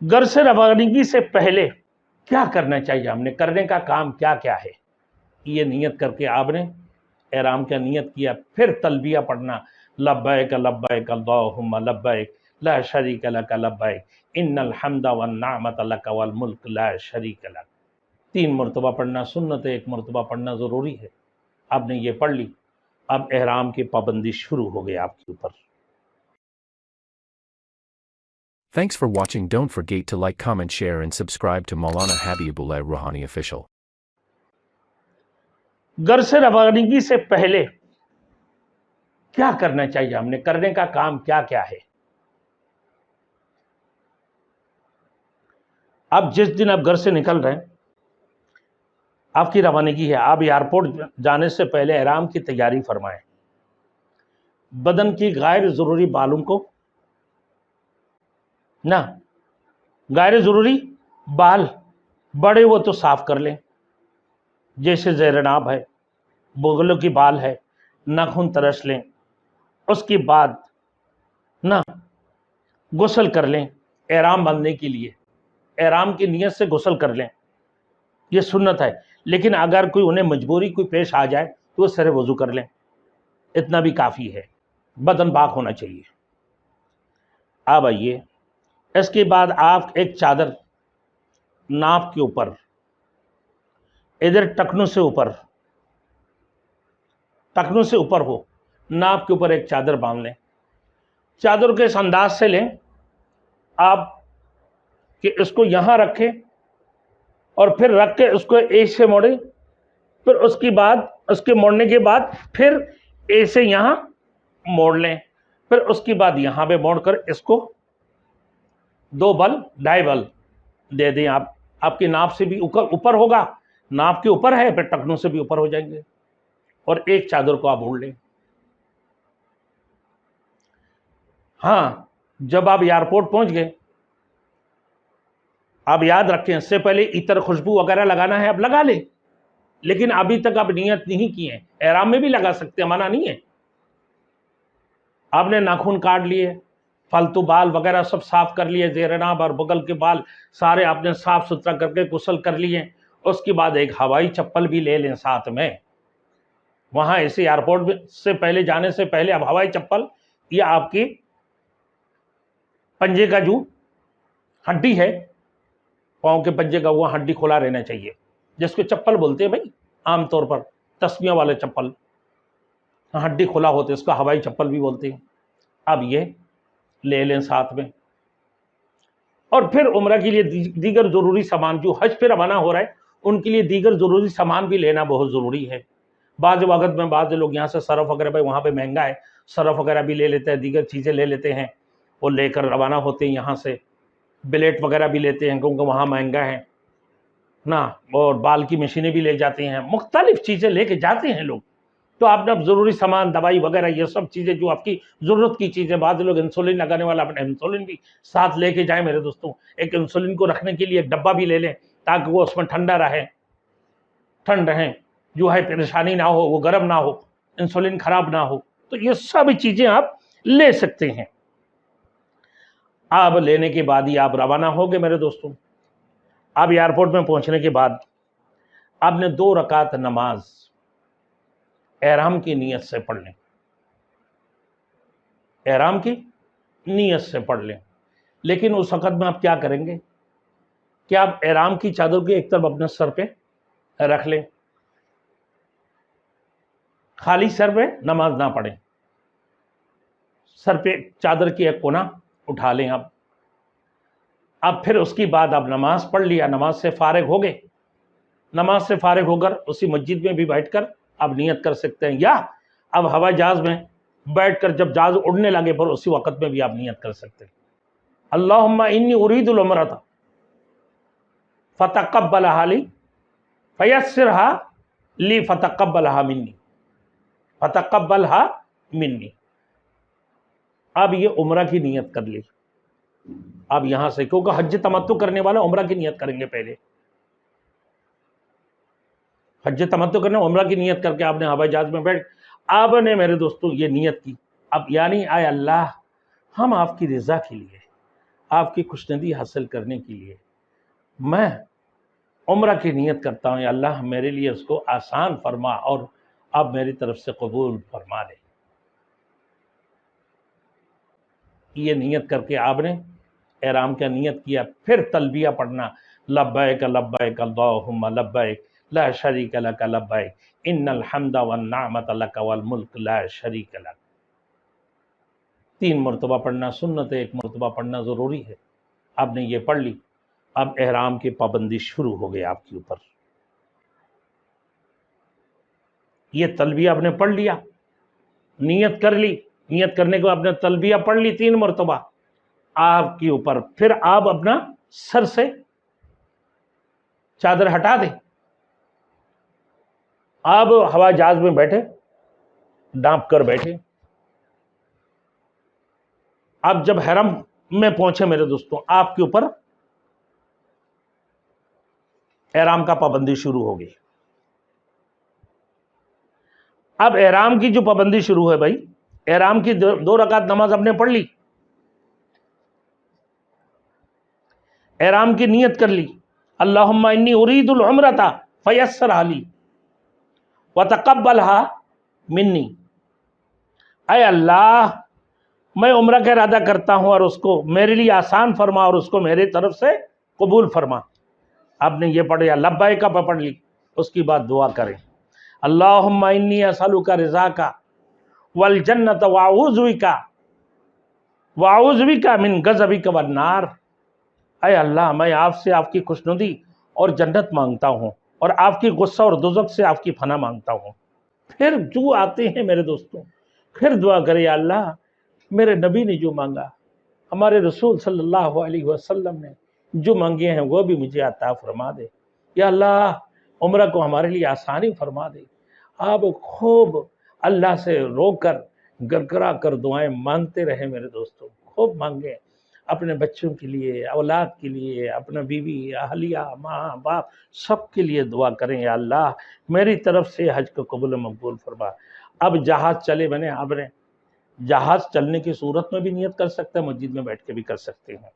घर से रवानगी से पहले क्या करना चाहिए, हमने करने का काम क्या क्या है, ये नियत करके आपने एहराम का नियत किया, फिर तलबिया पढ़ना, लब्बैक लब्बैक अल्लाहुम्मा लब्बैक ला शरीक लक लब्बैक इन्नल हम्दा वन निअमत लक वल मुल्क ला शरीक लक। 3 मरतबा पढ़ना सुन्नत है, 1 मरतबा पढ़ना ज़रूरी है। आपने ये पढ़ ली, अब एहराम की पाबंदी शुरू हो गई आपके ऊपर। Thanks for watching. Don't forget to like, comment, share and subscribe to Maulana Habibullah Rouhani Official. घर से रवानगी से पहले क्या करना चाहिए, हमने करने का काम क्या क्या है। अब जिस दिन आप घर से निकल रहे हैं, आपकी रवानगी है, आप एयरपोर्ट जाने से पहले एहराम की तैयारी फरमाएं। बदन की गैर ज़रूरी बालों को ना, गैर ज़रूरी बाल बड़े वो तो साफ़ कर लें, जैसे ज़ेरनाब है, बगलों की बाल है, नाखून तरस लें। उसके बाद ना गुस्ल कर लें एहराम बांधने के लिए, एहराम की नियत से गुस्ल कर लें, ये सुन्नत है। लेकिन अगर कोई उन्हें मजबूरी कोई पेश आ जाए तो वो सरे वज़ू कर लें, इतना भी काफ़ी है, बदन पाक होना चाहिए। अब आइए, इसके बाद आप एक चादर नाप के ऊपर, इधर टखनों से ऊपर हो, नाप के ऊपर एक चादर बांध लें। चादर के इस अंदाज से लें आप कि इसको यहाँ रखें और फिर रख के उसको ऐसे मोड़ें, फिर उसके बाद उसके मोड़ने के बाद फिर ऐसे यहाँ मोड़ लें, फिर उसके बाद यहाँ पे मोड़कर इसको 2 बल 2.5 बल दे दें। आप आपकी नाप से भी ऊपर होगा, नाप के ऊपर है, फिर टखनों से भी ऊपर हो जाएंगे, और एक चादर को आप ओढ़ लें। हाँ, जब आप एयरपोर्ट पहुंच गए, आप याद रखें इससे पहले इतर खुशबू वगैरह लगाना है आप लगा लें, लेकिन अभी तक आप नियत नहीं किए हैं। एहराम में भी लगा सकते हैं, मना नहीं है। आपने नाखून काट लिए, फालतू बाल वगैरह सब साफ कर लिए, ज़ेरनाब और बगल के बाल सारे आपने साफ सुथरा करके गुस्ल कर लिए। उसके बाद एक हवाई चप्पल भी ले लें साथ में। वहाँ ऐसे एयरपोर्ट से पहले जाने से पहले आप हवाई चप्पल, या आपकी पंजे का जो हड्डी है, पाँव के पंजे का, वो हड्डी खुला रहना चाहिए, जिसको चप्पल बोलते हैं भाई आमतौर पर, तस्मिया वाले चप्पल, हड्डी खुला होते इसको हवाई चप्पल भी बोलते हैं। अब ये ले लें साथ में, और फिर उम्रा के लिए दीगर ज़रूरी सामान, जो हज पे रवाना हो रहा है उनके लिए दीगर ज़रूरी सामान भी लेना बहुत ज़रूरी है। बाद वक़्त में बाद लोग यहाँ से सरफ़ वगैरह, भाई वहाँ पे महंगा है, सरफ़ वगैरह भी ले लेते हैं, दीगर चीज़ें ले लेते हैं, वो लेकर रवाना होते हैं यहाँ से। ब्लेड वगैरह भी लेते हैं क्योंकि वहाँ महंगा है ना, और बाल की मशीनें भी ले जाते हैं, मुख्तलिफ़ चीज़ें लेके जाते हैं लोग। तो आपने अब ज़रूरी सामान, दवाई वगैरह, ये सब चीज़ें जो आपकी ज़रूरत की चीज़ें, बाद लोग इंसुलिन लगाने वाला, अपने इंसुलिन भी साथ लेके जाएं मेरे दोस्तों। एक इंसुलिन को रखने के लिए एक डब्बा भी ले लें, ताकि वो उसमें ठंडा रहे, ठंड रहे, जो है परेशानी ना हो, वो गर्म ना हो, इंसुलिन ख़राब ना हो। तो ये सब चीज़ें आप ले सकते हैं। अब लेने के बाद ही आप रवाना हो गए मेरे दोस्तों। अब एयरपोर्ट में पहुंचने के बाद आपने 2 रकात नमाज एहराम की नीयत से पढ़ लें, एहराम की नीयत से पढ़ लें। लेकिन उस वक़्त में आप क्या करेंगे कि आप एहराम की चादर को एक तरफ अपने सर पे रख लें, खाली सर पे नमाज ना पढ़ें, सर पे चादर की एक कोना उठा लें आप। अब फिर उसके बाद आप नमाज पढ़ लिया, नमाज से फारिग हो गए, नमाज से फारिग होकर उसी मस्जिद में भी बैठकर आप नियत कर सकते हैं, या अब हवाई जहाज़ में बैठकर जब जहाज़ उड़ने लगे पर उसी वक़्त में भी आप नियत कर सकते हैं। अल्लाहुम्मा इन्नी उरीदुल उम्रता फतक़ब्बलहा ली फयस्सिरहा ली फतक़ब्बलहा मिन्नी, फतक़ब्बलहा मिन्नी। अब ये उम्रा की नियत कर ली अब यहाँ से, क्योंकि हज तमत्तु करने वाले उम्रा की नियत करेंगे पहले। हज तमत्तु करने उम्रा की नियत करके आपने हवाई जहाज में बैठ, आपने मेरे दोस्तों ये नियत की। अब यानी आए अल्लाह, हम आपकी रज़ा के लिए, آپ کی خوشنودی حاصل کرنے کے لیے میں عمرہ کی نیت کرتا ہوں، یا اللہ میرے لیے اس کو آسان فرما اور اب میری طرف سے قبول فرما لے۔ یہ نیت کر کے آپ نے احرام کا نیت کیا، پھر تلبیہ پڑھنا، لبیک لبیک اللہم لبیک لا شریک لک لبیک ان الحمد والنعمت لک والملک لا شریک لک۔ 3 مرتبہ پڑھنا سنت ہے، 1 مرتبہ پڑھنا ضروری ہے۔ آپ نے یہ پڑھ لی، اب احرام کی پابندی شروع ہو گئی آپ کے اوپر۔ یہ تلبیہ آپ نے پڑھ لیا، نیت کر لی، نیت کرنے کے بعد آپ نے تلبیہ پڑھ لی 3 مرتبہ، آپ کے اوپر پھر آپ اپنا سر سے چادر ہٹا دیں، آپ ہوائی جہاز میں بیٹھے، ڈانپ کر بیٹھے۔ آپ جب حرم میں پہنچے میرے دوستوں، آپ کے اوپر احرام کا پابندی شروع ہو گئی۔ اب احرام کی جو پابندی شروع ہے بھائی، احرام کی 2 رکعت نماز آپ نے پڑھ لی، احرام کی نیت کر لی، اللہم انی ارید العمرۃ فیسرھا لی وتقبلھا منی۔ اے اللہ میں عمرہ کا ارادہ کرتا ہوں اور اس کو میرے لیے آسان فرما اور اس کو میرے طرف سے قبول فرما۔ آپ نے یہ پڑھ لیا، لبیک پڑھ لی، اس کی بعد دعا کریں، اللہم انی اسألک رضاک والجنۃ واعوذ بک من غضبک والنار۔ اے اللہ میں آپ سے آپ کی خوشنودی اور جنت مانگتا ہوں اور آپ کی غصہ اور دوزخ سے آپ کی پناہ مانگتا ہوں۔ پھر جو آتے ہیں میرے دوستوں، پھر دعا کرے، یا اللہ میرے نبی نے جو مانگا، ہمارے رسول صلی اللہ علیہ وسلم نے جو مانگے ہیں وہ بھی مجھے عطا فرما دے۔ یا اللہ عمرہ کو ہمارے لیے آسانی فرما دے۔ آپ خوب اللہ سے رو کر گڑگڑا کر دعائیں مانگتے رہیں میرے دوستوں، خوب مانگیں، اپنے بچوں کے لیے، اولاد کے لیے، اپنا بیوی، اہلیہ، ماں باپ، سب کے لیے دعا کریں، یا اللہ میری طرف سے حج کو قبول و مقبول فرما۔ اب جہاز چلے بنے، آپ نے جہاز چلنے کی صورت میں بھی نیت کر سکتے ہیں، مسجد میں بیٹھ کے بھی کر سکتے ہیں۔